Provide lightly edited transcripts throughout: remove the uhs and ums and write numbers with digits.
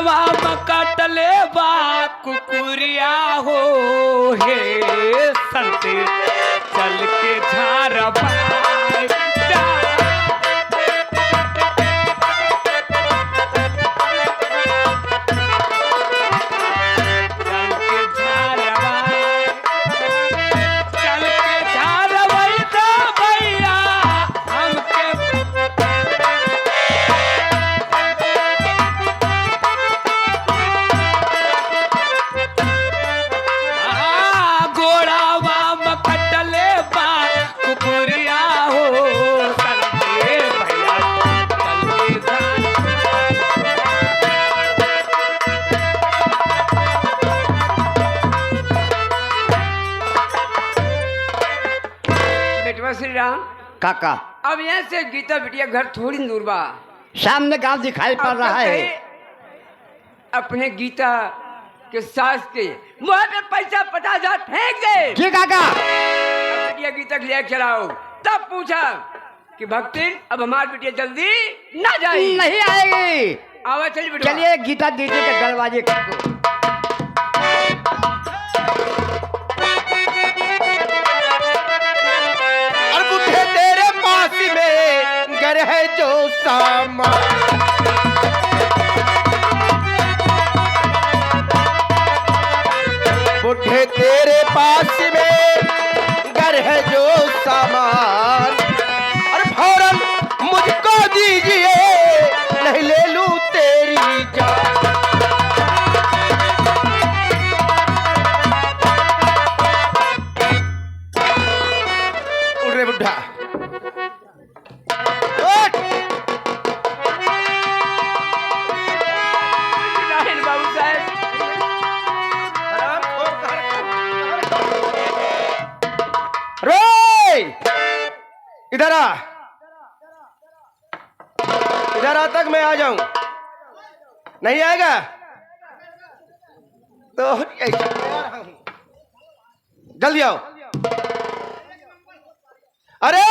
गोड़ावा मकटले बा कुकुरिया हो हे संत चल के झारबा श्री राम काका। अब यहाँ से गीता बिटिया घर थोड़ी दूर बा, सामने गांव दिखाई पड़ रहा है। अपने गीता के सास के मुँह पे पैसा 50,000 फेंक दे। जी काका। बिटिया गीता के लिए चलाओ। तब पूछा कि भक्ति अब हमारी बिटिया जल्दी ना जाए। नहीं आएगी। आवा चलिए बिटिया। चलिए गीता दीदी के दरवाजे है जो सामा बुढ़े तेरे पास में घर है जो सामान और फौरन मुझको दीजिए नहीं ले लूं तेरी जान। उठ रे बुढ़ा। इधर आ, इधर आ तक मैं आ जाऊं। नहीं आएगा तो जल्दी आओ। अरे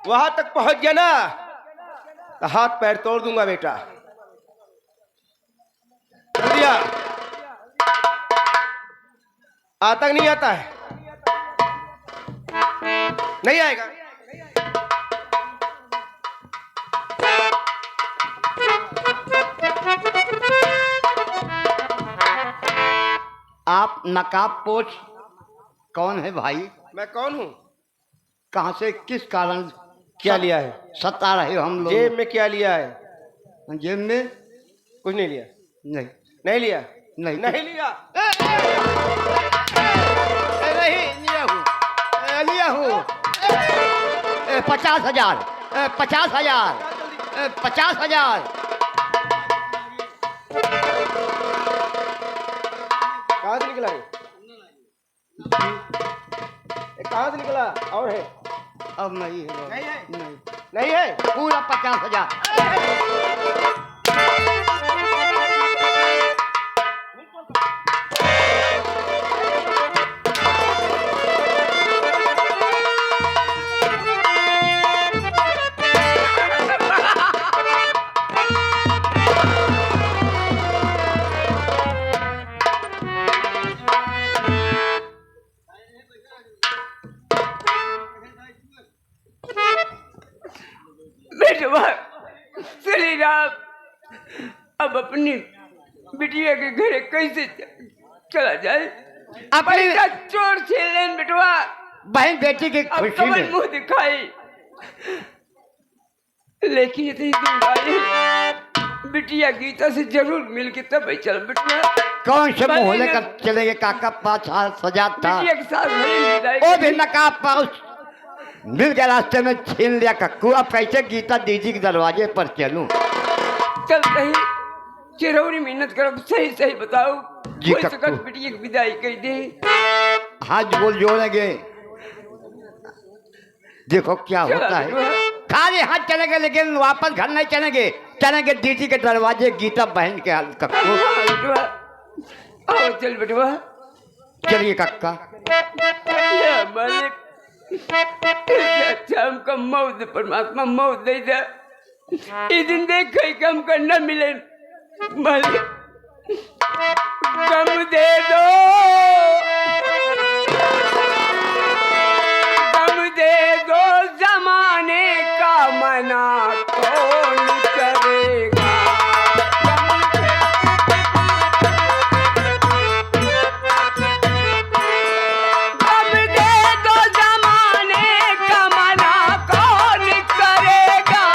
वहां तक पहुंच गया ना तो हाथ पैर तोड़ दूंगा बेटा। जल्दी आ। तक नहीं आता है, नहीं आएगा। आप नकाबपोश कौन है भाई? मैं कौन हूँ? कहां से किस कारण क्या लिया है? सता रहे हो हम लोग? जेब में क्या लिया है? जेब में कुछ नहीं लिया। नहीं नहीं लिया। नहीं नहीं लिया। लिया हूँ 50,000 50,000 50,000। कहाँ से निकला? कहाँ से निकला? और है? अब नहीं है। नहीं है? नहीं, नहीं है। पूरा 50,000। श्री राम अब अपनी बिटिया के घर कैसे चला जाए? अपनी चोर छीन लेन बिटवा। बहन बेटी की खुशी में मुंह दिखाई, लेकिन इतनी दूर आई बिटिया गीता से जरूर मिल के तब चल बिटवा। कौन से मुंह लेकर चलेंगे काका? 5,000 था। बिटिया के साथ वो भी नकाब पाउस मिल गया, रास्ते में छीन लिया कक्कू। अब कैसे गीता दीदी के दरवाजे पर चलूं? चल सही चिरौरी मेहनत करो, सही सही बताओ। जी बिटिया की विदाई कर दे। हाथ बोल जोड़ेंगे, देखो क्या होता है। खाली हाथ चलेंगे लेकिन वापस घर नहीं चलेंगे। चलेंगे दीदी के दरवाजे, गीता बहन के कक्कू। आओ चल बेटवा। चलिए कक्का। मालिक अच्छा हमको मौत, परमात्मा मौत दे दे। इस दिन देख कहीं कम कर न मिले भले गम दे दो, गम दे दो जमाने का मना कौन करेगा। गम दे दो जमाने का मना कौन करेगा।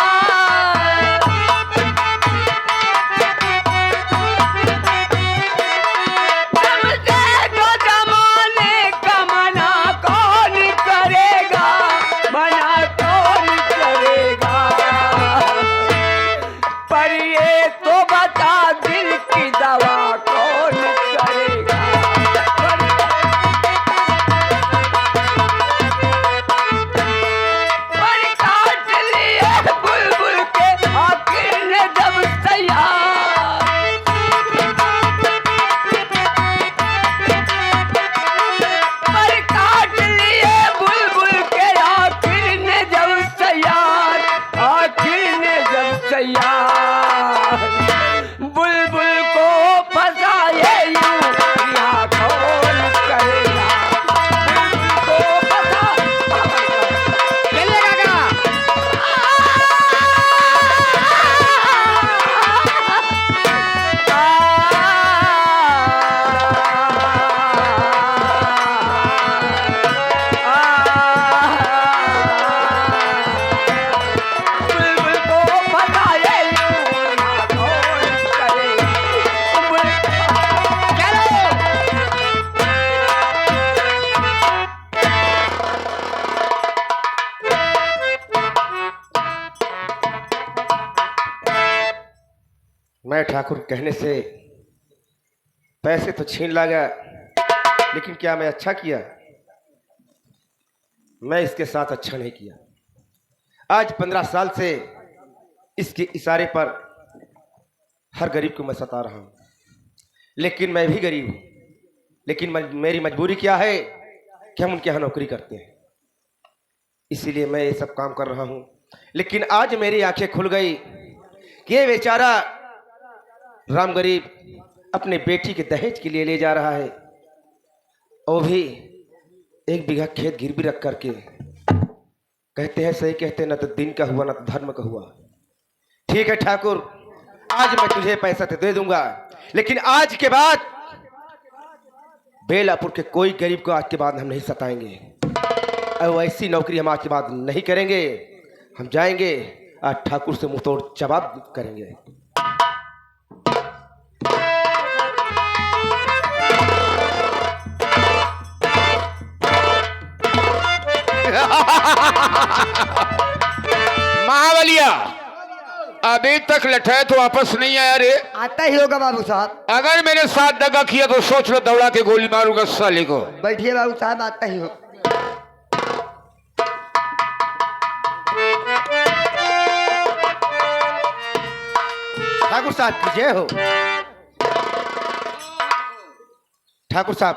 गम दे दो जमाने का मना कौन करेगा, मना कौन करेगा। पर ये तो बता दिल की दवा कौन करेगा। पर काट लिए बुलबुल के आखिर ने जब तैयार। पर काट लिए बुलबुल के आखिर ने जब तैयार, आखिर ने जब तैयार। बुलबुल को फंसाए यूं यहाँ कौन करेगा। बुलबुल को फंसा चलिएगा क्या? बुलबुल को फंसाए यूं यहाँ कौन करेगा। चलो मैं ठाकुर कहने से पैसे तो छीन लाया, लेकिन क्या मैं अच्छा किया? मैं इसके साथ अच्छा नहीं किया। आज 15 साल से इसके इशारे पर हर गरीब को मैं सता रहा हूं, लेकिन मैं भी गरीब हूं। लेकिन मेरी मजबूरी क्या है कि हम उनके यहाँ नौकरी करते हैं, इसीलिए मैं ये सब काम कर रहा हूं। लेकिन आज मेरी आंखें खुल गई कि ये बेचारा राम गरीब अपने बेटी के दहेज के लिए ले जा रहा है, वो भी 1 बीघा खेत गिरवी रख करके। कहते हैं, सही कहते हैं, न तो दिन का हुआ न तो धर्म का हुआ। ठीक है ठाकुर, आज मैं तुझे पैसा तो दे दूंगा, लेकिन आज के बाद बेलापुर के कोई गरीब को आज के बाद हम नहीं सताएंगे। और ऐसी नौकरी हम आज के बाद नहीं करेंगे। हम जाएंगे आज ठाकुर से मुंहतोड़ जवाब करेंगे। महाबलिया, अभी तक लठैत वापस नहीं आया रे। आता ही होगा बाबू साहब। अगर मेरे साथ दगा किया तो सोच लो, दौड़ा के गोली मारूंगा साले को। बैठिए बाबू साहब, आता ही हो। ठाकुर साहब की जय हो। ठाकुर साहब,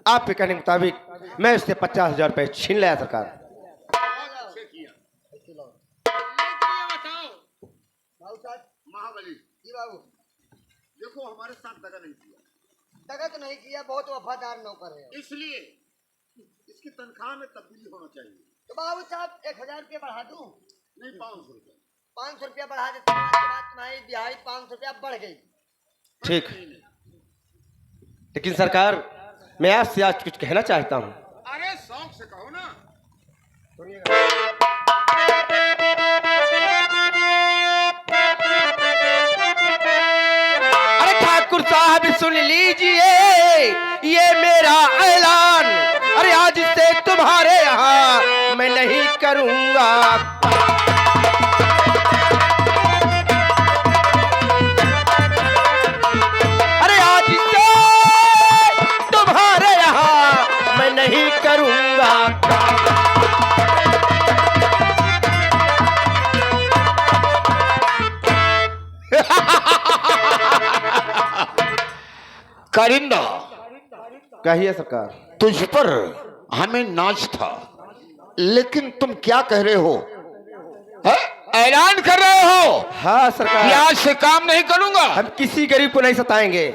आपके कहने के मुताबिक मैं उससे 50,000 रुपए छीन लाया सरकार। महाबली जी बाबू, देखो हमारे साथ दगा नहीं किया। दगा तो नहीं किया, बहुत वफादार नौकर है। इसलिए इसकी तनख्वाह में तब्दीली होना चाहिए। तो बाबू साहब 1,000 रुपया बढ़ा दूं? नहीं, 500 रुपये। 500 रुपया बढ़ा देते हैं, उसके बाद तुम्हारी दिहाड़ी 500 रुपया बढ़ गई। ठीक, लेकिन सरकार मैं आपसे आज कुछ कहना चाहता हूँ। अरे शौक से कहो ना। अरे ठाकुर साहब सुन लीजिए ये मेरा ऐलान। अरे आज से तुम्हारे यहाँ मैं नहीं करूँगा। अरे आज से तुम्हारे यहाँ मैं नहीं करूँगा। कारिंदा, कहिए सरकार। तुझ पर हमें नाज था, लेकिन तुम क्या कह रहे हो? है? ऐलान कर रहे हो हाँ कि सरकार, आज से काम नहीं करूंगा? हम किसी गरीब को नहीं सताएंगे।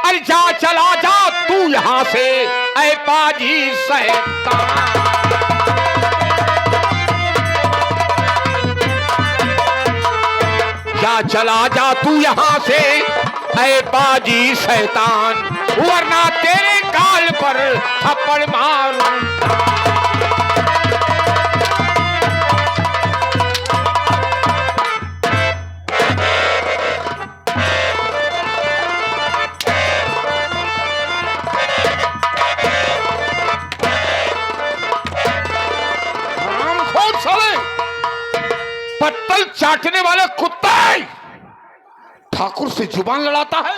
अरे जा, चला जा तू यहां से, ऐ पाजी शैतान। जा, चला जा तू यहां से, ऐ पाजी शैतान, वरना तेरे गाल पर थप्पड़ मारूं। हरामखोर साले, पत्तल चाटने वाले कुत्ते, ठाकुर से जुबान लड़ाता है।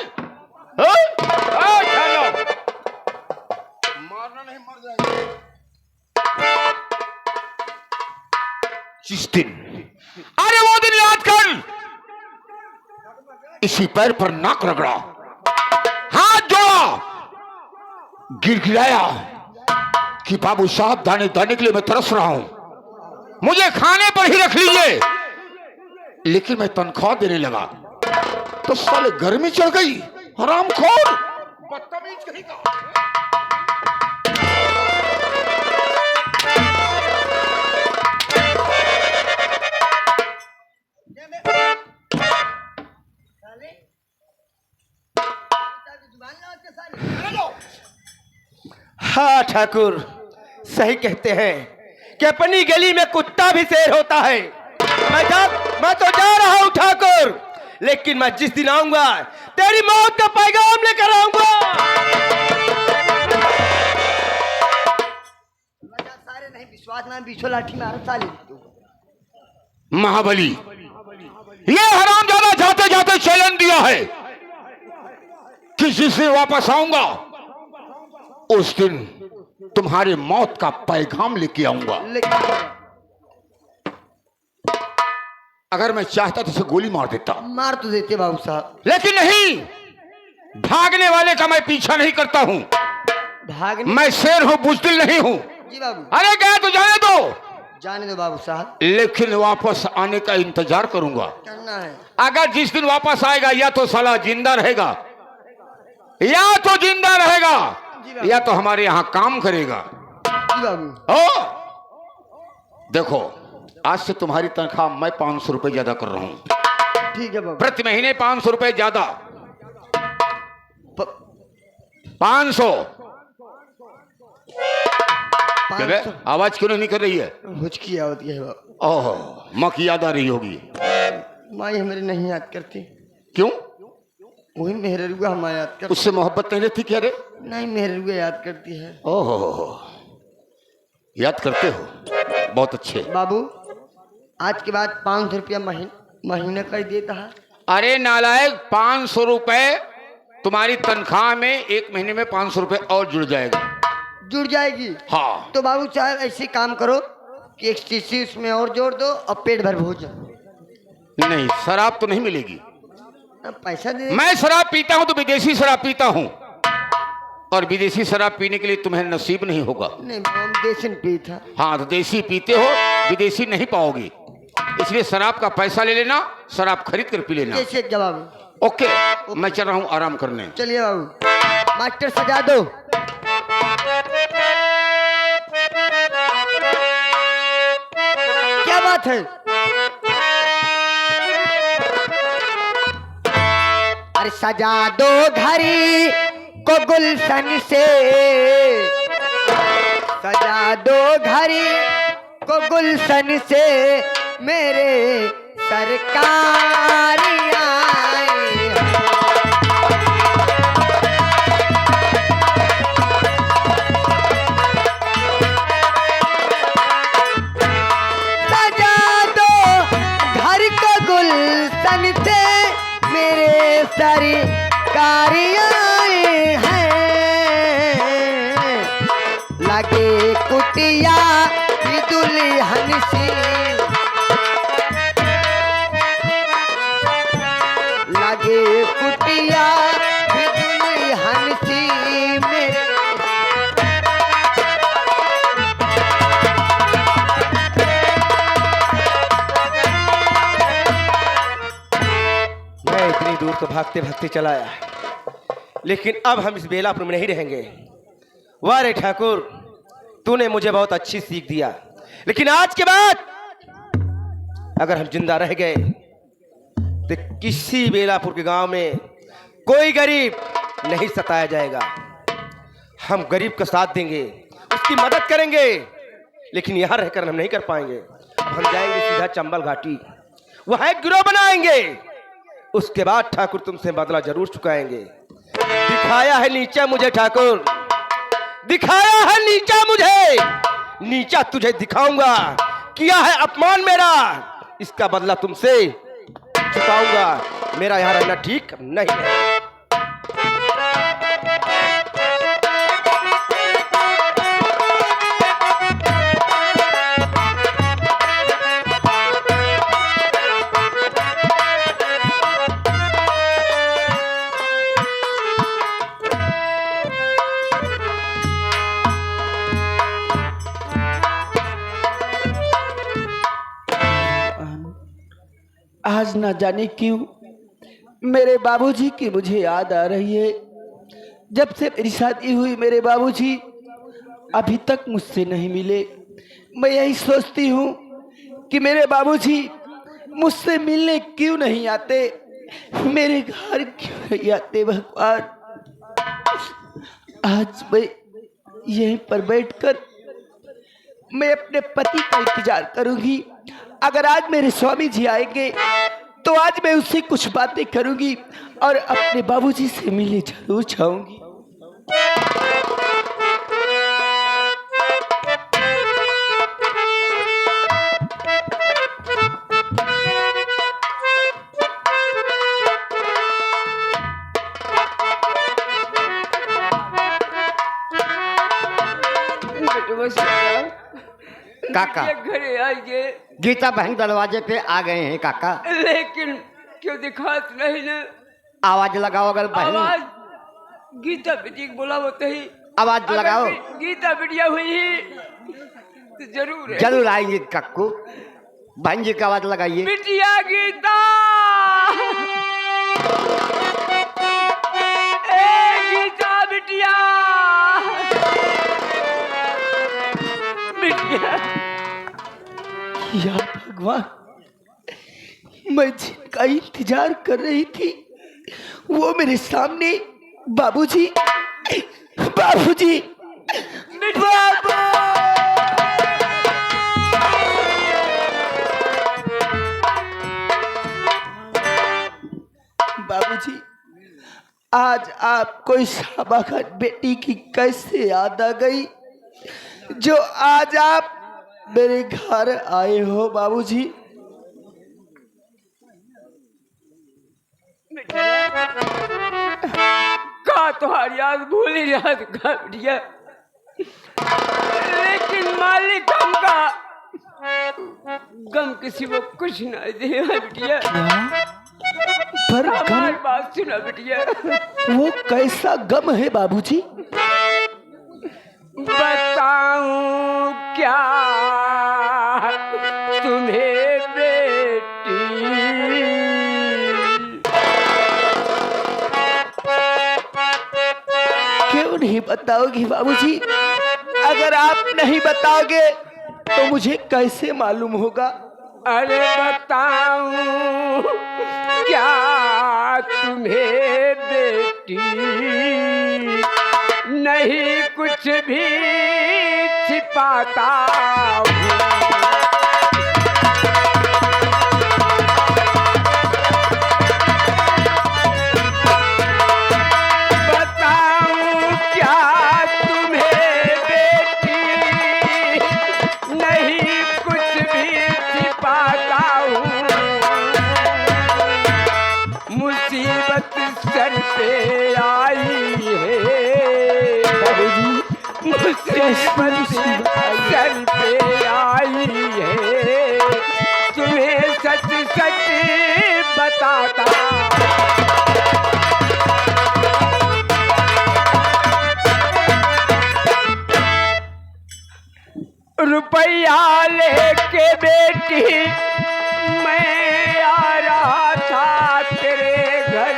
मारना नहीं, मर जाएगा। जिस दिन, अरे वो दिन याद कर, इसी पैर पर नाक रगड़ा, हाथ जोड़ा, गिड़गिड़ाया कि बाबू साहब दाने दाने के लिए मैं तरस रहा हूं, मुझे खाने पर ही रख लीजिए। लेकिन मैं तनख्वाह देने लगा तो साले गर्मी चढ़ गई। हरामखोर, बदतमीज कहीं का। हाँ ठाकुर, सही कहते हैं कि अपनी गली में कुत्ता भी शेर होता है। मैं तो जा रहा हूँ ठाकुर, लेकिन मैं जिस दिन आऊंगा तेरी मौत का पैगाम लेकर आऊंगा। सारे नहीं विश्वास ना बिछो लाठी मारो साले। महाबली, ये हरामजादा जाते जाते चैलेंज दिया है कि जिस दिन वापस आऊंगा उस दिन तुम्हारे मौत का पैगाम लेके आऊंगा। अगर मैं चाहता तो उसे गोली मार देता, मार तो देते बाबू साहब, लेकिन नहीं, भागने वाले का मैं पीछा नहीं करता हूं। भागने मैं शेर हूं, बुजदिल नहीं हूं। जी बाबू, अरे गया तो जाने दो, जाने दो बाबू साहब, लेकिन वापस आने का इंतजार करूंगा। करना है। अगर जिस दिन वापस आएगा या तो साला जिंदा रहेगा, या तो जिंदा रहेगा, या तो हमारे यहां काम करेगा। जी बाबू, ओ देखो, आज से तुम्हारी तनख्वाह मैं 500 रुपए ज्यादा कर रहा हूं। ठीक है बाबू। प्रति महीने 500 रुपए ज्यादा। 500। आवाज क्यों नहीं कर रही है? हुचकी होती है बाबू। ओह, माँ की याद आ रही होगी। माँ हमारी नहीं याद करती। क्यों? वही मेहरुआ हमारे याद करती। उससे मोहब्बत नहीं रहती क्या रे? नहीं, मेहरुआ याद करती है। ओह, याद करते हो, बहुत अच्छे। बाबू, आज के बाद 500 रुपया महीने कर देता है। अरे नालायक, 500 रुपए तुम्हारी तनख्वाह में एक महीने में 500 रुपए और जुड़ जाएगा। जुड़ जाएगी? हाँ। तो बाबू साहब ऐसे काम करो कि एक शीशी उसमें और जोड़ दो और पेट भर भोजन। नहीं, शराब तो नहीं मिलेगी। पैसा दे। मैं शराब पीता हूं तो विदेशी शराब पीता हूं, और विदेशी शराब पीने के लिए तुम्हें नसीब नहीं होगा। नहीं, हम देसी पीता। हाँ, तो देसी पीते हो, विदेशी नहीं पाओगे, इसलिए शराब का पैसा ले लेना, शराब खरीद कर पी लेना। जैसे जवाब। ओके, मैं चल रहा हूँ आराम करने। चलिए बाबू। मास्टर सजा दो। क्या बात है? अरे सजा दो घड़ी को गुलशन से, सजा दो घड़ी को गुलशन से, मेरे सरकार आए। सजा दो घर को गुलशन से, मेरे सरकार आए हैं। लगे कुटिया की दुल्हन सी, लगे कुटिया की दुल्हन सी, मेरे दूर तो भागते भागते चला आया, लेकिन अब हम इस बेलापुर में नहीं रहेंगे। वाह रे ठाकुर, तूने मुझे बहुत अच्छी सीख दिया, लेकिन आज के बाद अगर हम जिंदा रह गए तो किसी बेलापुर के गांव में कोई गरीब नहीं सताया जाएगा। हम गरीब का साथ देंगे, उसकी मदद करेंगे, लेकिन यहां रहकर हम नहीं कर पाएंगे। हम जाएंगे सीधा चंबल घाटी, वहां एक गिरोह बनाएंगे। उसके बाद ठाकुर तुमसे बदला जरूर चुकाएंगे। दिखाया है नीचा मुझे ठाकुर, दिखाया है नीचा मुझे, नीचा तुझे दिखाऊंगा। किया है अपमान मेरा, इसका बदला तुमसे चुकाऊंगा। मेरा यहां रहना ठीक नहीं है। आज ना जाने क्यों मेरे बाबूजी की मुझे याद आ रही है। जब से मेरी शादी हुई मेरे बाबूजी अभी तक मुझसे नहीं मिले। मैं यही सोचती हूँ कि मेरे बाबूजी मुझसे मिलने क्यों नहीं आते, मेरे घर क्यों नहीं आते। भगवान, आज मैं यहीं पर बैठकर मैं अपने पति का इंतजार करूंगी। अगर आज मेरे स्वामी जी आएंगे तो आज मैं उससे कुछ बातें करूंगी और अपने बाबूजी से मिलने जरूर जाऊंगी। काका, घरे आएंगे, गीता बहन दरवाजे पे आ गए हैं काका। लेकिन क्यों दिखात नहीं ना? आवाज लगाओ अगर बहन, आवाज गीता बेटी को बुलाओ तो ही आवाज लगाओ। गीता बिटिया हुई ही तो जरूर है। जरूर आएंगे कक्कू, बहन जी की आवाज लगाइए। बिटिया गीता, ए गीता बिटिया, बिटिया। या भगवान, मैं जिनका इंतजार कर रही थी वो मेरे सामने। बाबूजी, बाबूजी, बाबू। बाबूजी, आज आपको इस अभागन बेटी की कैसे याद आ गई जो आज आप मेरे घर आए हो। बाबूजी, का तुम्हारी याद भूल ही याद का बिटिया, लेकिन मालिक गम का गम किसी को कुछ ना दे बिटिया। पर हमारी गम, बात सुना बिटिया। वो कैसा गम है बाबूजी? बताऊं क्या तुम्हें बेटी, क्यों नहीं बताओगी बाबूजी? अगर आप नहीं बताओगे तो मुझे कैसे मालूम होगा? अरे बताऊं क्या तुम्हें बेटी, नहीं कुछ भी छिपाता हूँ। बताऊं क्या तुम्हें बेटी, नहीं कुछ भी छिपाता हूँ। मुसीबत सर पे आई है, मुसीबत सर पे आई है, तुम्हें सच सच बताता। रुपया लेके बेटी मैं आ रहा था तेरे घर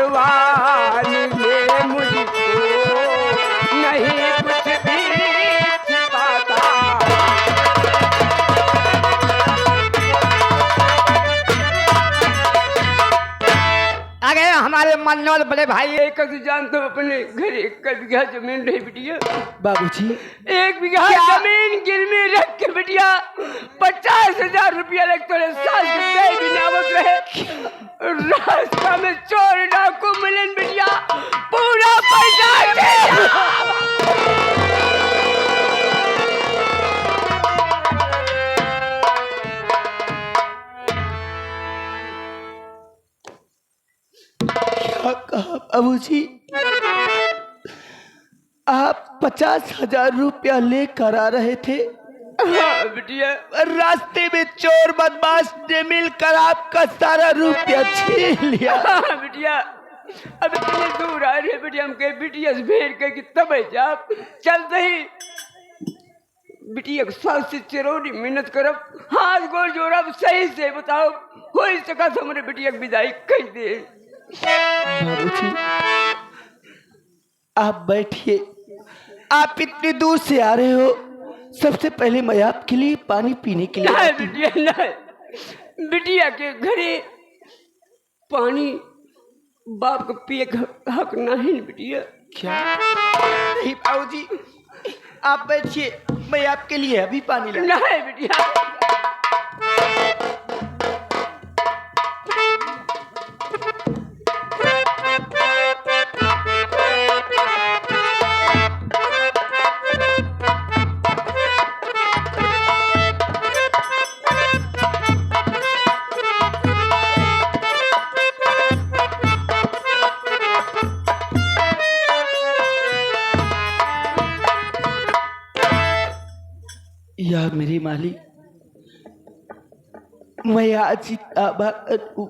जवानी में मुझको नहीं कुछ भी छिपाता। आ गए हमारे मानने वाले बड़े भाई। एक जानते हो अपने घर 1 बीघा जमीन रही बिटिया, बाबूजी 1 बीघा जमीन गिरवी रख के बिटिया 50,000 रुपया लग तोरे सास के भी नामत रहे। रास्ता में चोर डाकू मिलन बिटिया पूरा पैसा क्या कहा बाबूजी? आप 50,000 रुपया लेकर आ रहे थे, हाँ बिटिया, रास्ते में चोर बदमाश ने मिलकर आपका सारा रुपया छीन लिया। हाँ बिटिया, अब इतने दूर आ रहे बिटिया, हम कहे बिटिया से भेड़ के कि तब जा चलते ही बिटिया सास से चिरौरी मिन्नत करब, हाथ गोड़ जोड़ब, सही से बताओ हो सका तो हमारे बिटिया की विदाई कह दे। बाबूजी आप बैठिए, आप इतनी दूर से आ रहे हो, सबसे पहले मैं आपके लिए पानी पीने के लिए नहीं आती हूँ। बिटिया नहीं, बिटिया के घरे पानी बाप का पिए का हक नहीं बिटिया। क्या? नहीं बाबूजी आप बैठिए, मैं आपके लिए अभी पानी ला। नहीं बिटिया, या मेरे मालिक, मैं आज इतना बात हूँ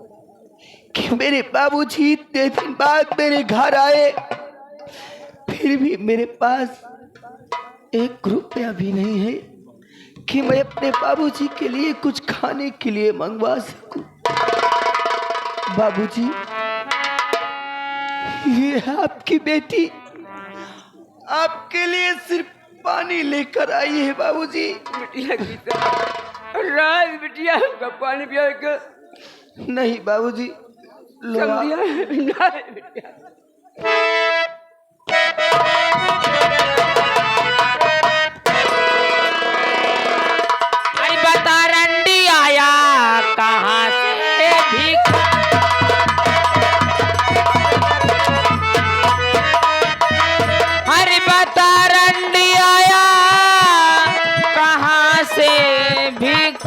कि मेरे बाबूजी इतने दिन बाद मेरे घर आए, फिर भी मेरे पास 1 रुपया भी नहीं है कि मैं अपने बाबूजी के लिए कुछ खाने के लिए मंगवा सकूं। बाबूजी ये आपकी बेटी आपके लिए सिर्फ पानी लेकर आई है। बाबूजी बिटिया की राज बिटिया का पानी पिया के नहीं बाबूजी, लो कम आप। दिया नहीं बिटिया। अरे बता रंडी आया कहाँ से भीख, अरे बता रंडी आया कहाँ से भीख,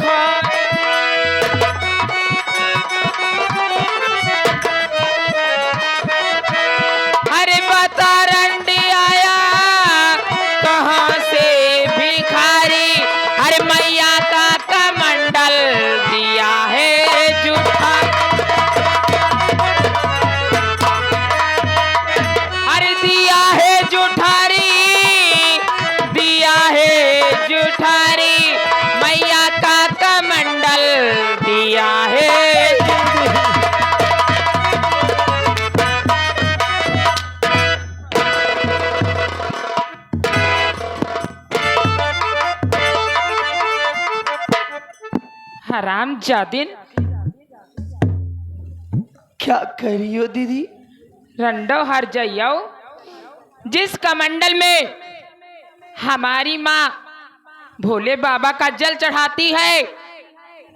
अरे बता रंडी आया कहाँ से भिखारी, अरे मैया का कमंडल दिया है जूठा, अरे दिया है जूठारी, दिया है जूठारी, मैया का कमंडल दिया है। हराम जादिन, क्या कह रही हो दीदी? रंडो हर जाइयो, जिस कमंडल में हमारी माँ भोले बाबा का जल चढ़ाती है,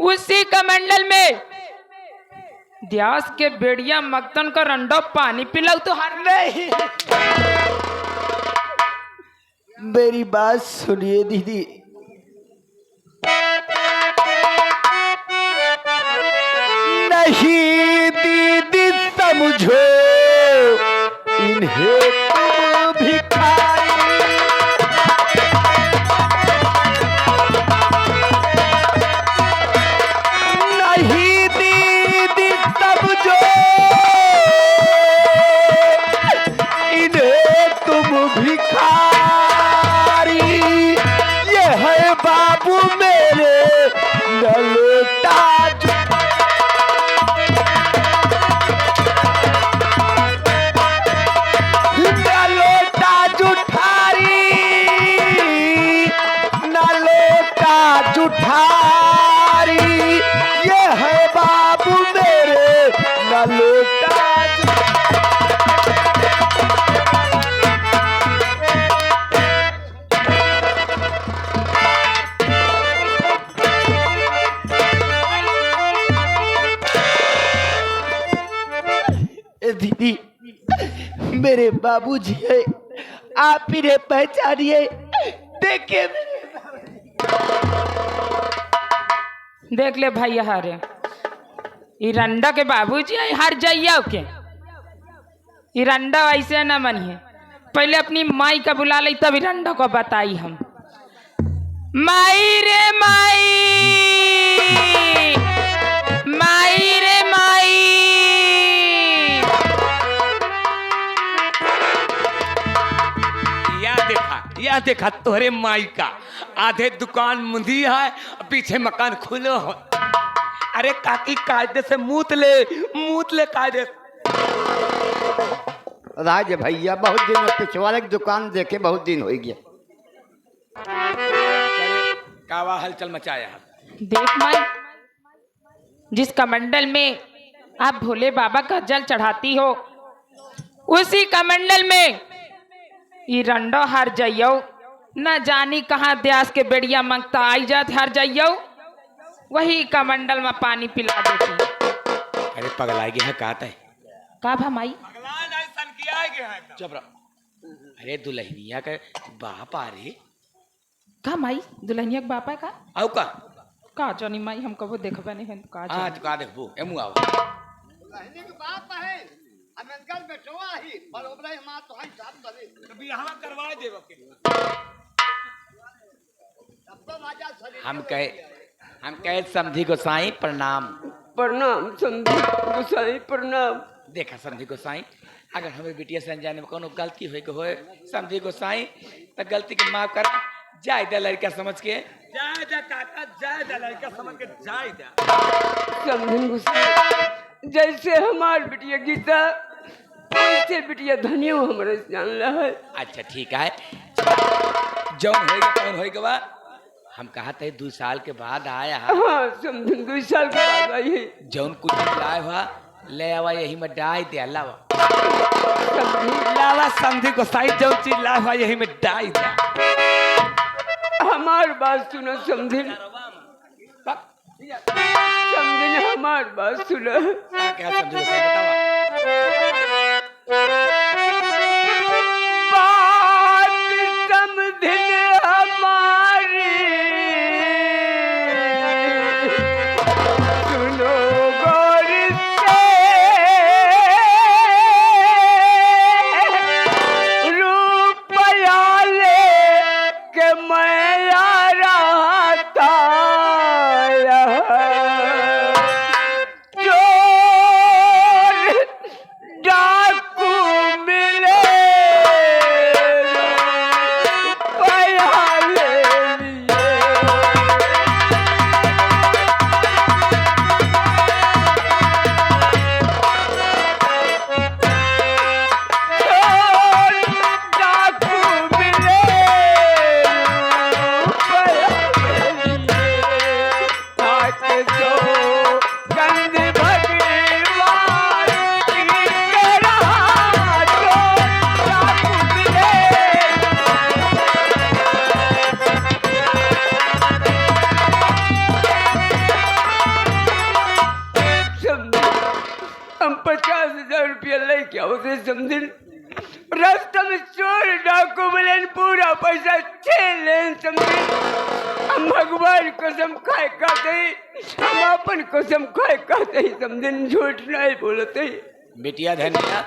उसी कमंडल में द्यास के बेड़िया मक्तन का रंडो पानी पिलाओ तो हर नहीं, मेरी बात सुनिए दीदी। नहीं दीदी समझो इन्हें तुम भिखारी, नहीं दीदी समझो इन्हें तुम भिखारी, ये है बाबू मेरे नलोटा। ये है बाबू मेरे न लौटा। दीदी मेरे बाबूजी है, आप इन्हें पहचानिए। देखिए देख ले भाई हारे इरंडा के बाबूजी आई हार जाइया के इरंडा ऐसे न मनिए। पहले अपनी माई का बुला ली तब इरंडा को बताई हम। माई रे माई, माई रे माई। यह देखा तोहरे माई का आधे दुकान मुंदी है, पीछे मकान खुलो हो। अरे काकी कायदे से मूत ले कायदे। राज भैया बहुत दिन पिछवाड़े की दुकान देखे बहुत दिन हो गया। कावा हलचल मचाया। देख माई, जिस कमंडल में आप भोले बाबा का जल चढ़ाती हो उसी कमंडल में ये रंडो हार जाइयो। न जानी कहाँ द्यास के बेड़िया मंगता आई जात हार जाइयो, वही कमंडल में पानी पिला देती। अरे पगला गया है कहता है का भा माई? चुप रहो। अरे दुल्हनिया का बाप आ रे का माई? दुल्हनिया के बापा का आओ का जानी माई, हम कबो देखबे नहीं है तो का जानी। आज का देखबो एमु आओ। लहने के बाप है अमेरिकन बेटवा ही पर ओबरा मां तो है साथ बने कभी यहां करवा देबो के। तब तो राजा सरी हम कहे समधी गोसाई प्रणाम। प्रणाम समधी गोसाई प्रणाम। देखा समधी गोसाई, अगर हमें बिटिया से अनजाने में कोनो गलती होए समधी गोसाई तो गलती के माफ कर। जाए दे लड़का समझ के, जाए दे काका, जाए दे लड़का समझ के, जाए दे। समधी गोसाई जैसे हमार बिटिया गीता वैसे बिटिया धनियो हमारे जान है। अच्छा ठीक है, जौन होएगा कौन होएगा बा। हम कहा थे 2 साल के बाद आया है। हाँ समधी 2 साल के बाद आई है। जौन कुछ लाए हुआ ले आवा, यही में डाई दे अलावा समधी लावा। समधी गोसाई जौन चीज लाए हुआ यही में डाई दे। हमार बात सुनो समधी, समधी ने हमार बात सुनो। क्या समझो गोसाई बतावा। बात समधी हमारी सुनो गौर से, रुपया ले के मैं आ रहा था चोर डाकू मिले रुपया ले लिए। चोर डाकू मिले रुपया ले लिए। आज तो गंद भगवान की तरह चोर डाकू मिले। समझे हम 50,000 रुपया लेके आओ थे समझे। रास्ता में चोर डाकू मिले, पूरा पैसा छीन ले समझे। हम भगवान कसम खाए खाते, हम अपन कसम खाए खाते समझे, झूठ नहीं बोलते। बिटिया धनिया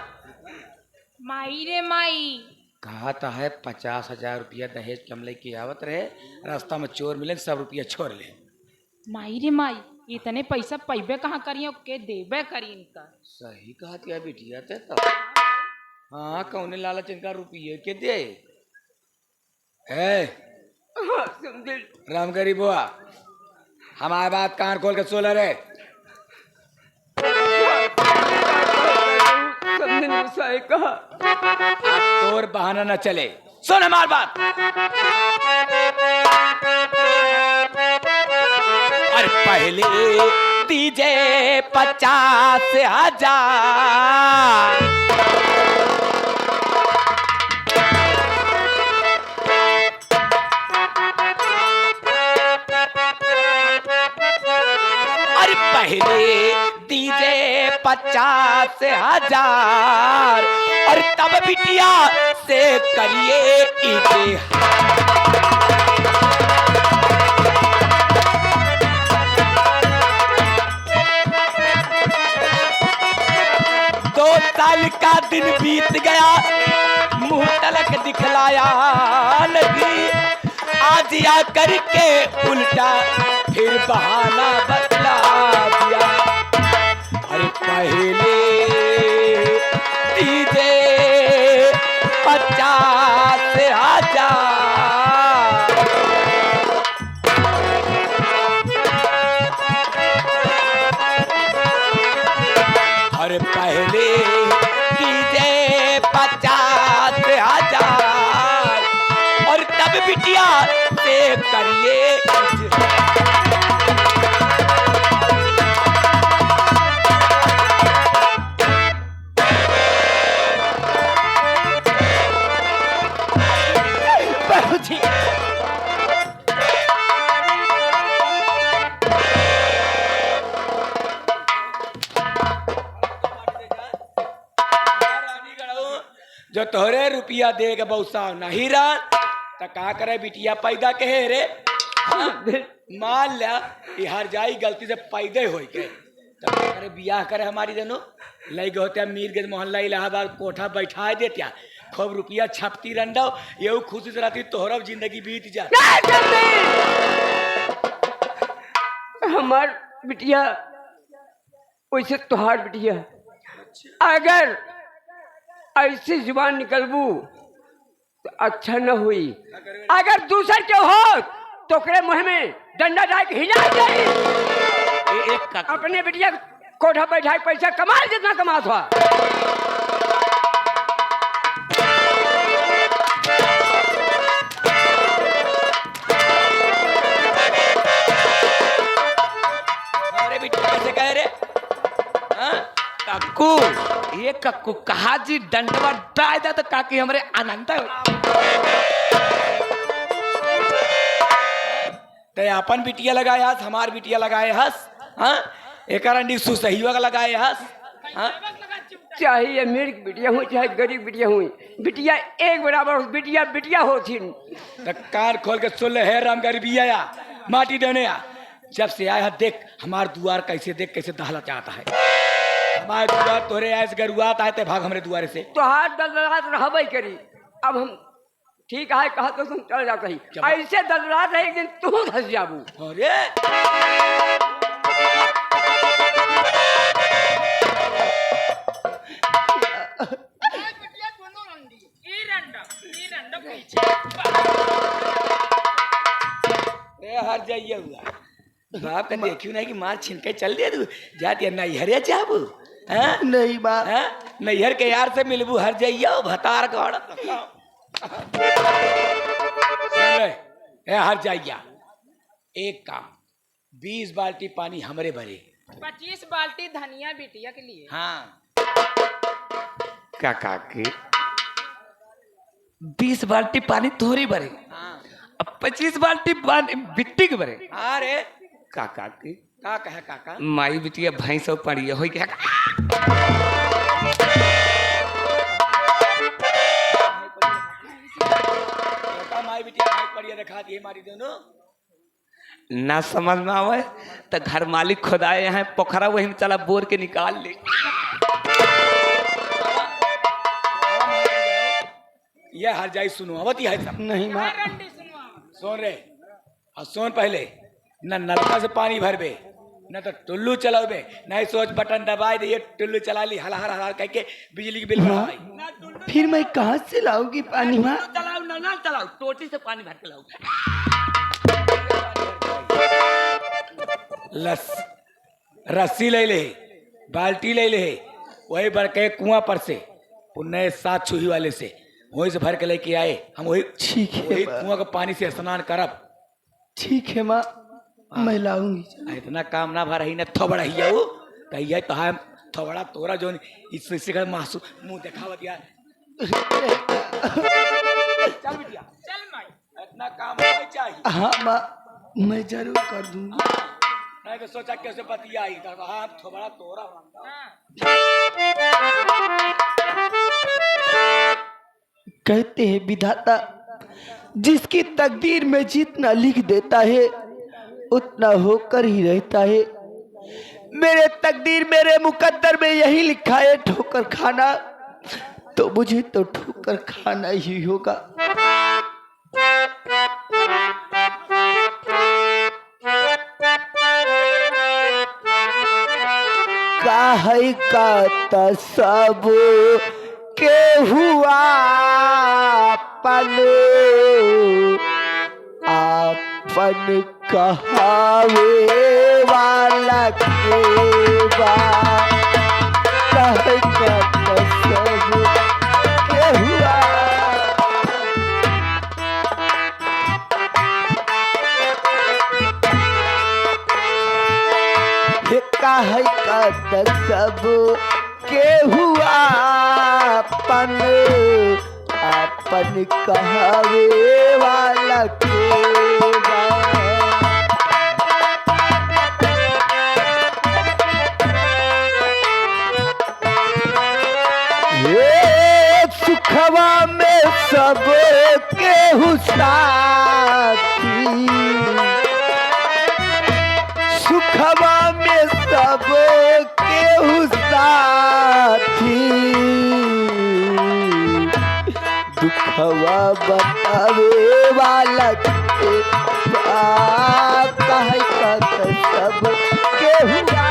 माई रे माई। कहा था है 50,000 रुपया दहेज कम लेके आवत रहे, रास्ता में चोर मिले, सब रुपया छोड़ ले। माई रे माई, इतने पैसा पैबे कहाँ करियो के देबे करी इनका। सही कहा तिया बिटिया ते तो। हाँ कौने लालच इनका रुपये के दे। हाँ समझे। राम गरीब बुआ, हमारी बात कान खोल के सुन रे। समझे गुस्साए कहा अब तोर बहाना न चले, सुन हमारी बात। अरे पहले दीजिए 50,000। और पहले दीजिए 50,000 और तब बिटिया से करिए इजहार। 2 साल का दिन बीत गया, मुंह तलक दिखलाया नहीं। आज या करके उल्टा फिर बहाना बतला दिया। अरे पहले दीजिए 50,000। और पहले दीजिए 50,000 और तब बिटिया से करिए बाबूजी जो तोहरे रुपया दे के बौसा नहीं रहा तो का करे बिटिया पैदा कहे रे। हाँ? मान लिया कि हर जाई गलती से पैदे हो के तो का करे बियाह करे हमारी दोनों लगे होते मीरगंज मोहल्ला इलाहाबाद कोठा बैठा देतिया खूब रुपया छपती रंडो ये खुशी से रहती तोहरा जिंदगी बीत जा। हमार बिटिया वैसे तुहार बिटिया अगर ऐसी जुबान निकलबू तो अच्छा न हुई। अगर दूसर के हो तो करे मुँह में डंडा डाल के हिला जाए। अपने बिटिया कोठा बैठा के पैसा कमा जितना कमा था। अरे बिटिया कैसे कह रे कक्कू ये कक्कू कहा जी डंडवा डाल दा तो काकी हमरे आनंद ते अपन बिटिया लगाए हस हमार बिटिया लगाए हस। हाँ एक सुसहिया का लगाए हस। हाँ चाहे अमीर की बिटिया हो चाहे गरीब बिटिया हुई बिटिया एक बराबर हो। बिटिया बिटिया होती तो कान खोल के सुन ले है राम गरीबी आया माटी देने आ जब से आया देख हमार दुआर कैसे देख कैसे दहला चाहता है। हमारे दुआर तोरे ऐसे गरुआत आए थे भाग हमरे दुआरे से तो हाथ दलदलात रहबे करी। अब हम ठीक है कहा तो तुम चल जाता ही ऐसे दलदलात रहे एक दिन तू धस जाबू। अरे हर जाइए हुआ बाप का देखियो नहीं कि मार छिन के चल दे तू जाती नैहरे जाबू। नहीं माँ नैहर के यार से मिलबू हर जाइए भतार गड़ हर जाइया एक काम 20 बाल्टी पानी हमरे भरे 25 बाल्टी धनिया बिटिया के लिए। हाँ काका की 20 बाल्टी पानी थोड़ी भरे। हाँ अब 25 बाल्टी पानी बिट्टी के भरे। अरे काका की का कहे काका माई बिटिया भैंस पड़ी हो क्या माई बिटिया भाई पड़िया दिखा दिए हमारी दोनों ना समझ में आवे तो घर मालिक खुदाए हैं पोखरा वही में चला बोर के निकाल ले। ये हर जाई सुनो अवती है सब नहीं माँ सोन रे और सोन पहले न नलका से पानी भरबे न तो टुल्लू चलावे नहीं सोच बटन दबाए दे टुल्लू चला ली हला हला हला कह के बिजली की बिल बढ़ाई। फिर मैं कहाँ से लाऊंगी पानी माँ? चलाओ ना चलाओ टोटी से पानी भर के लाओ। रस्सी ले ले बाल्टी ले ले वही भर के कुआं पर से पुण्य 7 छुही वाले से वही से भर के लेके आए हम वही ठीक है वही कुआं के पानी से स्नान करब। ठीक है माँ। मैं लाऊंगी। इतना काम ना भर ही ना थोबड़ा ही जाऊ कहिए तो हम थोबड़ा तोरा जो इससे का मासू मुंह दिखावत यार। चल बिटिया चल माई इतना काम होना चाहिए। हाँ माँ मैं जरूर कर दूंगी। नहीं तो सोचा कैसे बतिया ही तो हाँ थोबड़ा तोरा कहते हैं विधाता जिसकी तकदीर में जितना लिख देता है उतना होकर ही रहता है। मेरे तकदीर मेरे मुकद्दर में यही लिखा है ठोकर खाना, तो मुझे तो ठोकर खाना ही होगा। काहे का तसब के हुआ आपन कहावे वाला के बा। काहे का तसब के हुआ काहे का तसब के हुआ अपन कहावे वाला के बा। सुखवा में सब के साथी, सुखवा में सब के साथी, दुखवा बतावे वाला के बा। काहे का सब के हुआ